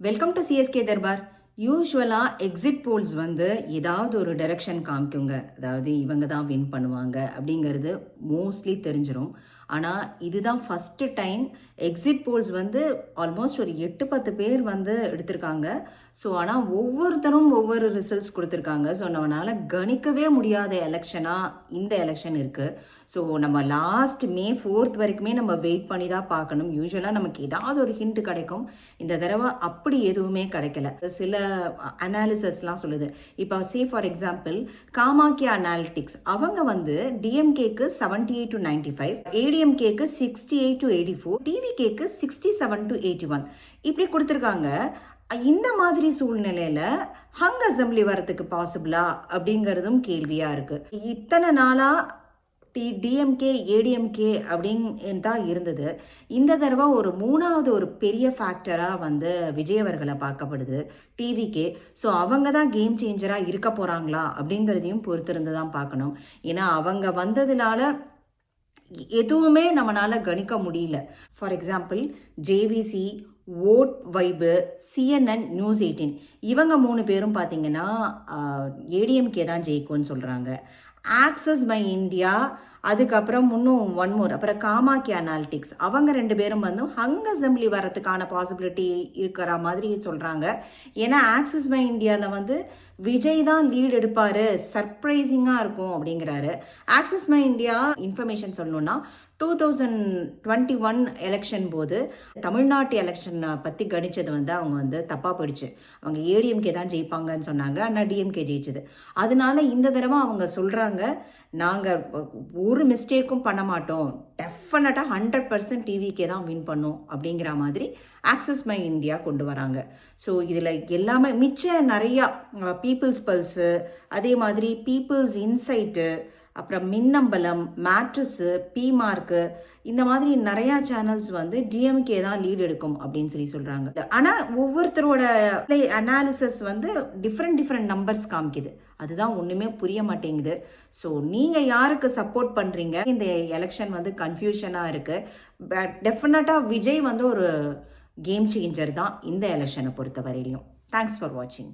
Welcome to CSK Darbar. யூஸ்வலாக exit poles வந்து ஏதாவது ஒரு டைரக்ஷன் காமிக்குங்க. அதாவது இவங்க தான் வின் பண்ணுவாங்க அப்படிங்கிறது மோஸ்ட்லி தெரிஞ்சிடும். ஆனால் இதுதான் ஃபஸ்ட்டு டைம் எக்ஸிட் போல்ஸ் வந்து ஆல்மோஸ்ட் ஒரு 8-10 பேர் வந்து எடுத்திருக்காங்க. ஸோ ஆனால் ஒவ்வொருத்தரும் ஒவ்வொரு ரிசல்ட்ஸ் கொடுத்துருக்காங்க. ஸோ நம்மளால் கணிக்கவே முடியாத எலெக்ஷனாக இந்த எலெக்ஷன் இருக்குது. ஸோ நம்ம லாஸ்ட் May 4th வரைக்குமே நம்ம வெயிட் பண்ணி தான் பார்க்கணும். யூஸ்வலாக நமக்கு ஏதாவது ஒரு ஹிண்ட் கிடைக்கும். இந்த தடவை அப்படி எதுவுமே கிடைக்கல. சில அனாலிசிஸ்லாம் சொல்லுது. இப்போ ஃபார் எக்ஸாம்பிள் காமாக்கியா அனாலிட்டிக்ஸ் அவங்க வந்து டிஎம்கேக்கு 78 to 95, ஏடிஎம்கேக்கு 68 to 84, டிவிகேக்கு 67 to 81 இப்படி கொடுத்துருக்காங்க. இந்த மாதிரி சூழ்நிலையில் ஹங் அசம்பிளி வரத்துக்கு பாசிபிளா அப்படிங்கிறதும் கேள்வியாக இருக்குது. இத்தனை நாளாக டிஎம்கே ஏடிஎம்கே அப்படின்னு தான் இருந்தது. இந்த தடவை ஒரு மூணாவது ஒரு பெரிய ஃபேக்டராக வந்து விஜய் அவர்களை பார்க்கப்படுது டிவிக்கே. ஸோ அவங்க தான் கேம் சேஞ்சராக இருக்க போகிறாங்களா அப்படிங்கிறதையும் பொறுத்திருந்து தான் பார்க்கணும். ஏன்னா அவங்க வந்ததுனால எதுவுமே நம்மளால் கணிக்க முடியல. ஃபார் எக்ஸாம்பிள் ஜேவிசி, ஓட் வைபு, CNN, News 18 இவங்க 3 பேரும் பார்த்தீங்கன்னா ஏடிஎம்கே தான் ஜெயிக்கும்னு சொல்கிறாங்க. ஆக்சஸ் மை இந்தியா, அதுக்கப்புறம் இன்னும் ஒன் மோர், அப்புறம் காமாக்கியா அனாலிட்டிக்ஸ் அவங்க 2 பேரும் வந்து ஹங் அசம்பிளி வரத்துக்கான பாசிபிலிட்டி இருக்கிற மாதிரி சொல்கிறாங்க. ஏன்னா ஆக்சஸ் மை இந்தியாவில் வந்து விஜய் தான் லீட் எடுப்பார், சர்ப்ரைசிங்காக இருக்கும் அப்படிங்கிறாரு. ஆக்சஸ் மை இந்தியா இன்ஃபர்மேஷன் சொல்லணுன்னா 2021 எலெக்ஷன் போது தமிழ்நாட்டு எலெக்ஷனை பற்றி கணிச்சது வந்து அவங்க வந்து தப்பாக போயிடுச்சு. அவங்க ஏடிஎம்கே தான் ஜெயிப்பாங்கன்னு சொன்னாங்க, ஆனால் டிஎம்கே ஜெயிச்சது. அதனால இந்த தடவை அவங்க சொல்கிறாங்க, நாங்கள் ஒரு மிஸ்டேக்கும் பண்ண மாட்டோம், டெஃபினட்டாக 100% டிவிக்கே தான் வின் பண்ணும் அப்படிங்கிற மாதிரி ஆக்சஸ் மை இந்தியா கொண்டு வராங்க. ஸோ இதில் எல்லாமே மிச்சம் நிறையா பீப்புள்ஸ் பல்ஸு, அதே மாதிரி பீப்புள்ஸ் இன்சைட்டு, அப்புறம் மின்னம்பலம், மேட்ரஸு, பிமார்க்கு, இந்த மாதிரி நிறையா சேனல்ஸ் வந்து டிஎம்கே தான் லீட் எடுக்கும் அப்படின்னு சொல்கிறாங்க. ஆனால் ஒவ்வொருத்தரோட அனாலிசிஸ் வந்து டிஃப்ரெண்ட் நம்பர்ஸ் காமிக்குது. அதுதான் ஒன்றுமே புரிய மாட்டேங்குது. ஸோ நீங்கள் யாருக்கு சப்போர்ட் பண்ணுறீங்க? இந்த எலெக்ஷன் வந்து கன்ஃபியூஷனாக இருக்குது. டெஃபினட்டாக விஜய் வந்து ஒரு கேம் சேஞ்சர் தான் இந்த எலெக்ஷனை பொறுத்த வரையிலையும். தேங்க்ஸ் ஃபார் வாட்சிங்.